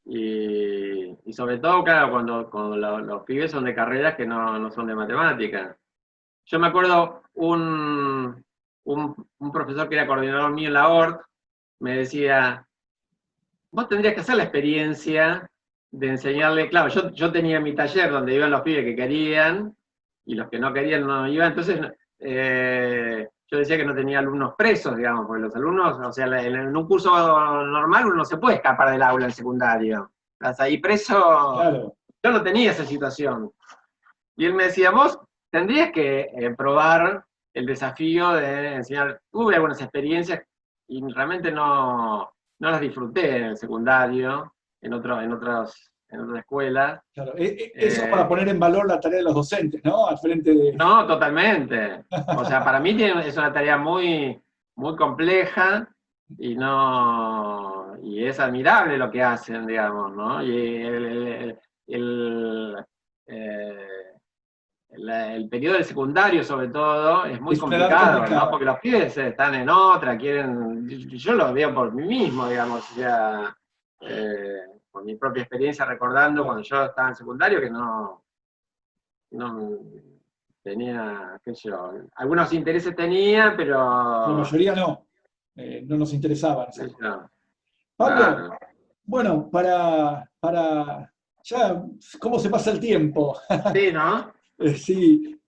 Y sobre todo, claro, cuando los pibes son de carreras que no son de matemáticas. Yo me acuerdo un profesor que era coordinador mío en la ORT, me decía, vos tendrías que hacer la experiencia de enseñarle, claro, yo tenía mi taller donde iban los pibes que querían y los que no querían no iban, entonces yo decía que no tenía alumnos presos, digamos, porque los alumnos, o sea, en un curso normal uno no se puede escapar del aula en secundario. Estás ahí preso, Claro, yo no tenía esa situación. Y él me decía, vos tendrías que probar el desafío de enseñar. Tuve algunas experiencias y realmente no las disfruté en el secundario, en otras escuelas. claro. Eso para poner en valor la tarea de los docentes, ¿no? Al frente de... No, totalmente. O sea, para mí es una tarea muy compleja y y es admirable lo que hacen, digamos, ¿no? Y el, eh, el periodo del secundario, sobre todo, es muy Es una edad complicado, ¿no? complicada. Porque los pibes están en otra, yo lo veo por mí mismo, digamos, o sea, eh, por mi propia experiencia recordando Claro. cuando yo estaba en secundario que no tenía, qué sé yo, algunos intereses tenía, La pero, mayoría no, no nos interesaban qué esas sé cosas. yo, Pablo, claro. bueno, ya, ¿cómo se pasa el tiempo? Sí, ¿no? Sí,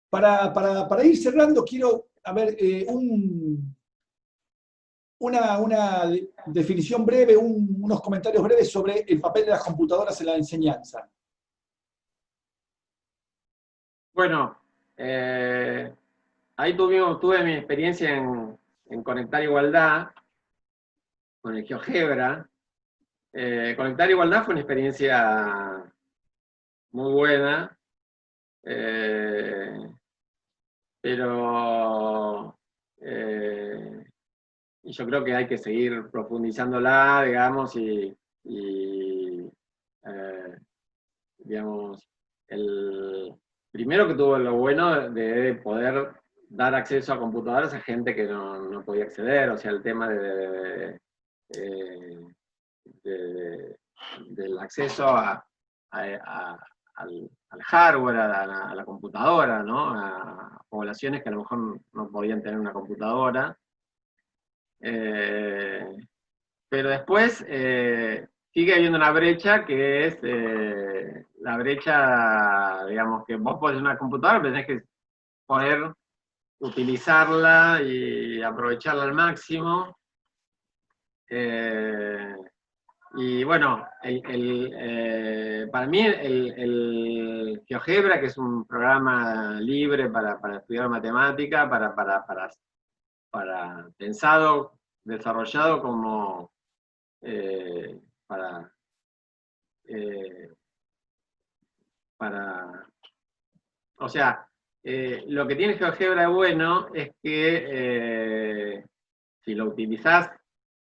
para ir cerrando, quiero, a ver, una definición breve, unos comentarios breves sobre el papel de las computadoras en la enseñanza. Bueno, ahí tuve mi experiencia en Conectar Igualdad, con el GeoGebra. Conectar Igualdad fue una experiencia muy buena, eh, pero y yo creo que hay que seguir profundizándola, digamos, y, eh, digamos, primero que tuvo lo bueno de poder dar acceso a computadoras a gente que no podía acceder, o sea, el tema eh, de, del acceso al hardware, a la computadora, ¿no? A poblaciones que a lo mejor no podían tener una computadora. Eh, pero después sigue habiendo una brecha que es la brecha, digamos, que vos podés una computadora, pero tenés que poder utilizarla y aprovecharla al máximo. Eh, y bueno, para mí el GeoGebra, que es un programa libre para estudiar matemática, pensado, desarrollado como eh, para, eh, para, o sea, lo que tiene GeoGebra de bueno es que si lo utilizás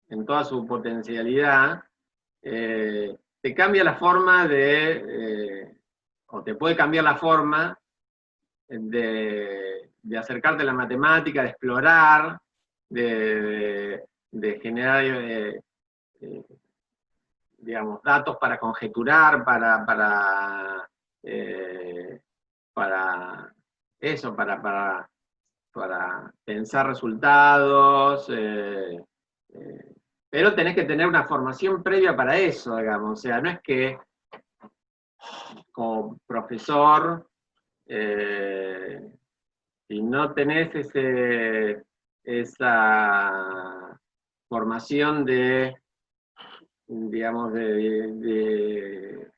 en toda su potencialidad, te cambia la forma o te puede cambiar la forma de acercarte a la matemática, de explorar, de generar, eh, digamos, datos para conjeturar, eh, para eso, para pensar resultados, pero tenés que tener una formación previa para eso, digamos, o sea, no es que como profesor, si no tenés esa formación digamos, de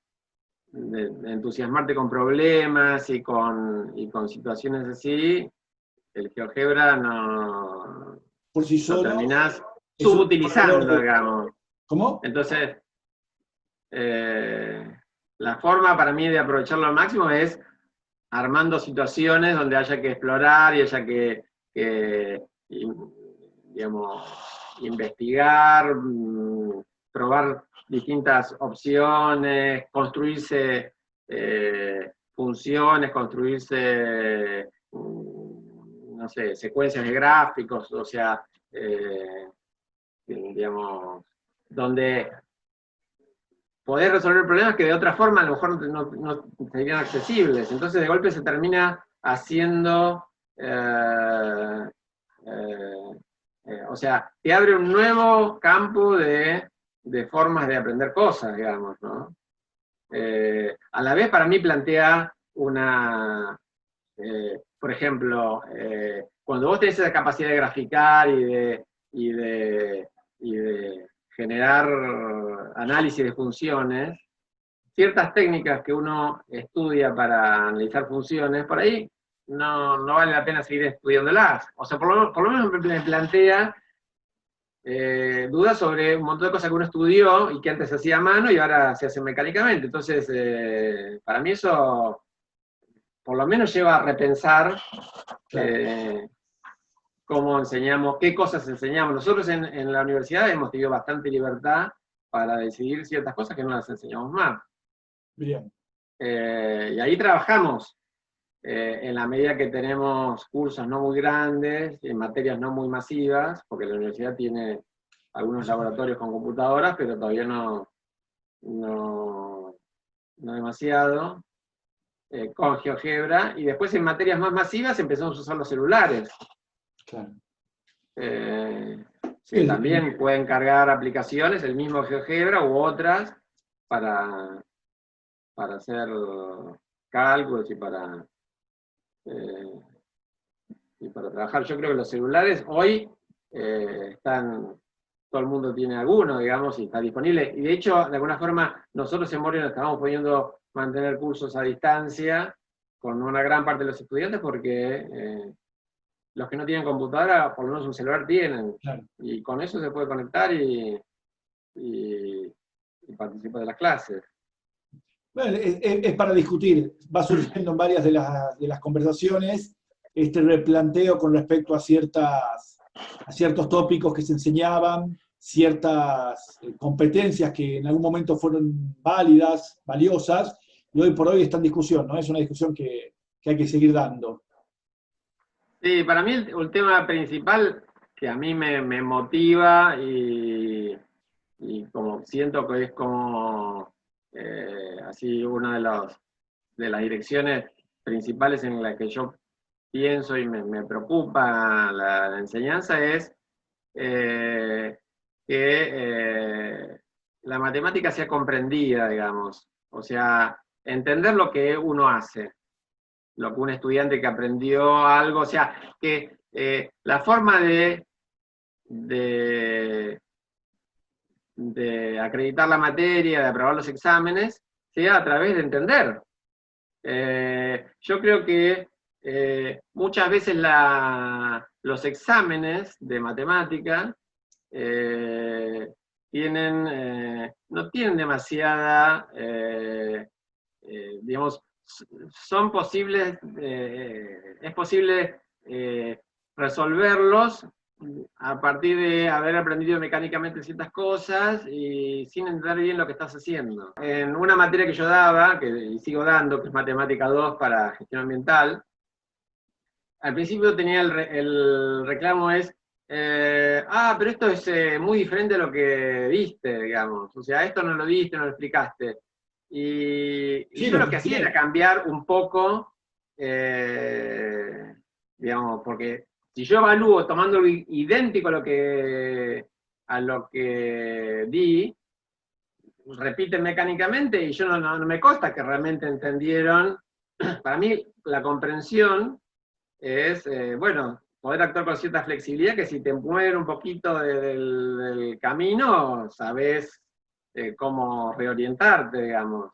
entusiasmarte con problemas y con situaciones así, el GeoGebra Por sí lo solo terminás es un demoledor subutilizando, digamos. ¿Cómo? Entonces, eh, la forma para mí de aprovecharlo al máximo es armando situaciones donde haya que explorar y haya digamos, investigar, probar distintas opciones, construirse funciones, construirse, no sé, secuencias de gráficos, o sea, digamos, donde poder resolver problemas que de otra forma a lo mejor no serían accesibles. Entonces de golpe se termina haciendo, o sea, te abre un nuevo campo de formas de aprender cosas, digamos, ¿no? A la vez para mí plantea una, por ejemplo, cuando vos tenés esa capacidad de graficar y de generar análisis de funciones, ciertas técnicas que uno estudia para analizar funciones, por ahí no vale la pena seguir estudiándolas. O sea, por lo menos me plantea dudas sobre un montón de cosas que uno estudió y que antes se hacía a mano y ahora se hace mecánicamente. Entonces, para mí eso por lo menos lleva a repensar cómo enseñamos, qué cosas enseñamos. Nosotros en la universidad hemos tenido bastante libertad para decidir ciertas cosas que no las enseñamos más. Bien. Y ahí trabajamos en la medida que tenemos cursos no muy grandes, en materias no muy masivas, porque la universidad tiene algunos laboratorios con computadoras, pero todavía no demasiado, con GeoGebra, y después en materias más masivas empezamos a usar los celulares. Claro. Que también pueden cargar aplicaciones, el mismo GeoGebra u otras, para hacer cálculos y para trabajar. Yo creo que los celulares hoy están, todo el mundo tiene alguno, digamos, y está disponible. Y de hecho, de alguna forma, nosotros en Moria nos estamos pudiendo mantener cursos a distancia con una gran parte de los estudiantes porque los que no tienen computadora, por lo menos un celular tienen. Claro. Y con eso se puede conectar y participar de las clases. Bueno, es para discutir. Va surgiendo en varias de las conversaciones este replanteo con respecto a ciertos tópicos que se enseñaban, ciertas competencias que en algún momento fueron válidas, valiosas, y hoy por hoy está en discusión, ¿no? Es una discusión que hay que seguir dando. Sí, para mí el tema principal que a mí me motiva y como siento que es como así una de las direcciones principales en las que yo pienso y me preocupa la enseñanza es que la matemática sea comprendida, digamos. O sea, entender lo que uno hace, lo que un estudiante que aprendió algo, o sea, que la forma de acreditar la materia, de aprobar los exámenes, sea a través de entender. Yo creo que muchas veces los exámenes de matemática no tienen demasiada, digamos, son posibles, es posible resolverlos a partir de haber aprendido mecánicamente ciertas cosas y sin entender bien lo que estás haciendo. En una materia que yo daba, y sigo dando, que es Matemática 2 para Gestión Ambiental, al principio tenía el reclamo es, pero esto es muy diferente a lo que viste, digamos. O sea, esto no lo viste, no lo explicaste. Y yo lo que hacía era cambiar un poco, digamos, porque si yo evalúo tomando idéntico a lo que di, repiten mecánicamente y yo no me consta que realmente entendieron. Para mí la comprensión es, bueno, poder actuar con cierta flexibilidad, que si te mueven un poquito del camino, sabés cómo reorientarte, digamos.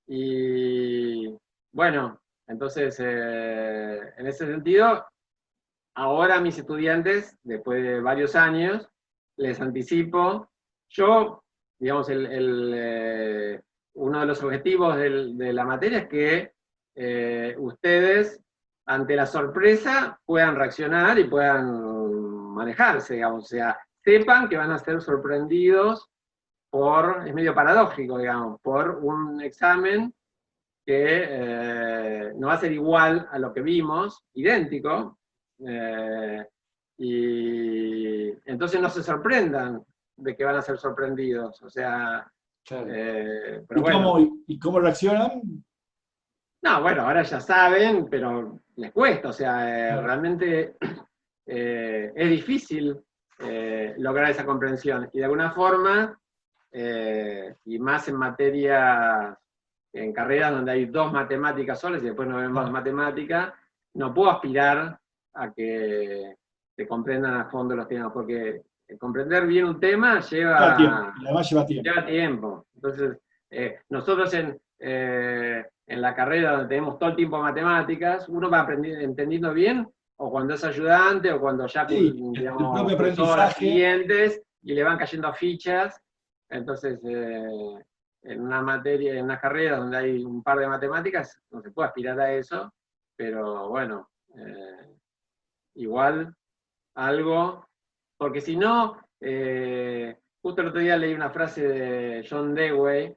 Y bueno, entonces, en ese sentido, ahora a mis estudiantes, después de varios años, les anticipo, yo, digamos, uno de los objetivos de la materia es que ustedes, ante la sorpresa, puedan reaccionar y puedan manejarse, digamos, o sea, sepan que van a ser sorprendidos es medio paradójico, digamos, por un examen que no va a ser igual a lo que vimos, idéntico, y entonces no se sorprendan de que van a ser sorprendidos, o sea, Claro. pero bueno. ¿Y cómo reaccionan? No, bueno, ahora ya saben, pero les cuesta, o sea, Claro. realmente es difícil lograr esa comprensión, y de alguna forma, y más en materias, en carreras donde hay 2 matemáticas solas y después no ven más matemática, no puedo aspirar a que se comprendan a fondo los temas, porque comprender bien un tema Lleva tiempo, y además lleva tiempo. lleva tiempo. Entonces, nosotros en la carrera donde tenemos todo el tiempo matemáticas, uno va entendiendo bien, o cuando es ayudante, o cuando ya, Sí, digamos, el propio cursó las aprendizaje. siguientes, y le van cayendo fichas. Entonces, en una materia, en una carrera donde hay un par de matemáticas, no se puede aspirar a eso, pero bueno, igual algo, porque si no, justo el otro día leí una frase de John Dewey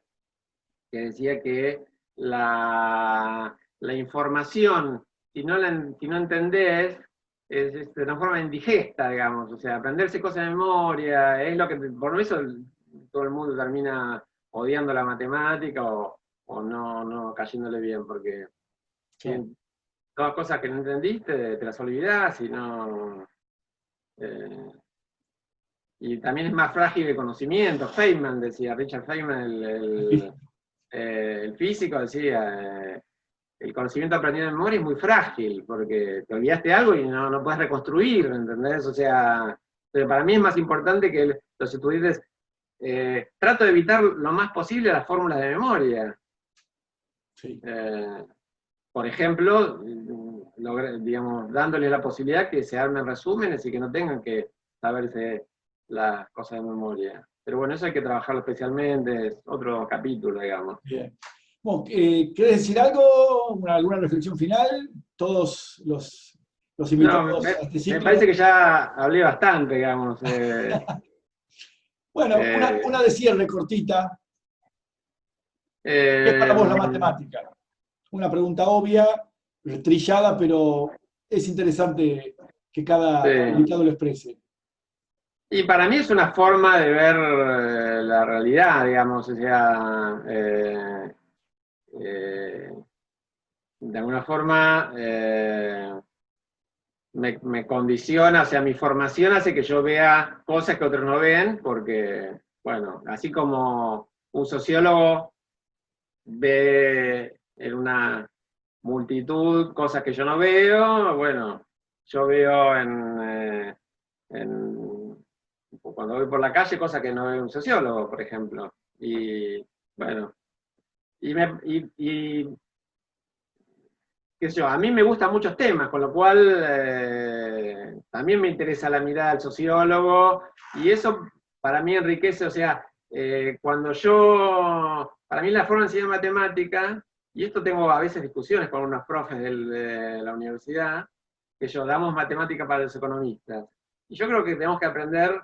que decía que la información, si no entendés, se transforma en digesta, digamos, o sea, aprenderse cosas de memoria, es lo que, por eso todo el mundo termina odiando la matemática o no cayéndole bien, porque Claro. todas cosas que no entendiste, te las olvidás y no... y también es más frágil el conocimiento. Feynman decía, Richard Feynman, el físico, decía, el conocimiento aprendido de memoria es muy frágil, porque te olvidaste algo y no puedes reconstruir, ¿entendés? O sea, pero para mí es más importante que los estudiantes, trato de evitar lo más posible las fórmulas de memoria. Sí. Por ejemplo, digamos, dándoles la posibilidad que se armen resúmenes y que no tengan que saberse las cosas de memoria. Pero bueno, eso hay que trabajarlo especialmente, es otro capítulo, digamos. Bien. Bueno, ¿querés decir algo? ¿Alguna reflexión final? Todos los invitados No, a este me ciclo. parece que ya hablé bastante, digamos. Bueno, una de cierre cortita. ¿Qué es para vos la matemática? Una pregunta obvia, trillada, pero es interesante que cada invitado lo exprese. Y para mí es una forma de ver la realidad, digamos, o sea, de alguna forma me condiciona, o sea, mi formación hace que yo vea cosas que otros no ven, porque, bueno, así como un sociólogo ve en una multitud cosas que yo no veo, bueno, yo veo cuando voy por la calle cosas que no ve un sociólogo, por ejemplo. Y bueno, qué sé yo, a mí me gustan muchos temas, con lo cual también me interesa la mirada del sociólogo, y eso para mí enriquece, o sea, para mí la forma de enseñar matemática, y esto tengo a veces discusiones con unos profes de la universidad, que yo damos matemática para los economistas. Y yo creo que tenemos que aprender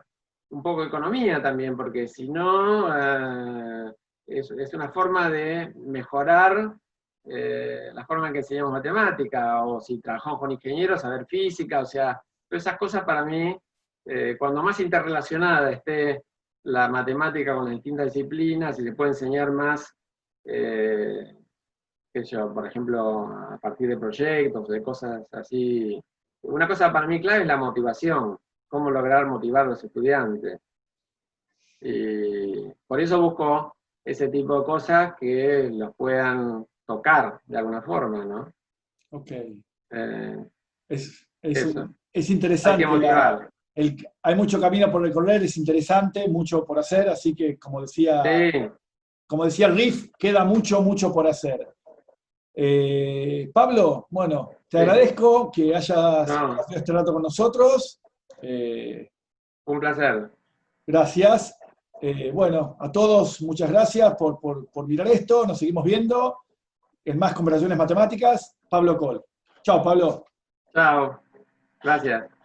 un poco de economía también, porque si no, es una forma de mejorar la forma en que enseñamos matemática, o si trabajamos con ingenieros, saber física, o sea, todas esas cosas para mí, cuando más interrelacionada esté la matemática con las distintas disciplinas y se puede enseñar más, qué sé yo, por ejemplo, a partir de proyectos, de cosas así. Una cosa para mí clave es la motivación, cómo lograr motivar a los estudiantes. Y por eso busco ese tipo de cosas que los puedan tocar de alguna forma, ¿no? Ok. Eso. Es interesante. Hay que motivar. Hay mucho camino por recorrer, es interesante, mucho por hacer, así que como decía el Riff, queda mucho por hacer. Pablo, bueno, te agradezco que hayas pasado este rato con nosotros. Un placer. Gracias. Bueno, a todos muchas gracias por mirar esto, nos seguimos viendo en más conversaciones matemáticas. Pablo Col. Chao, Pablo. Chao, gracias.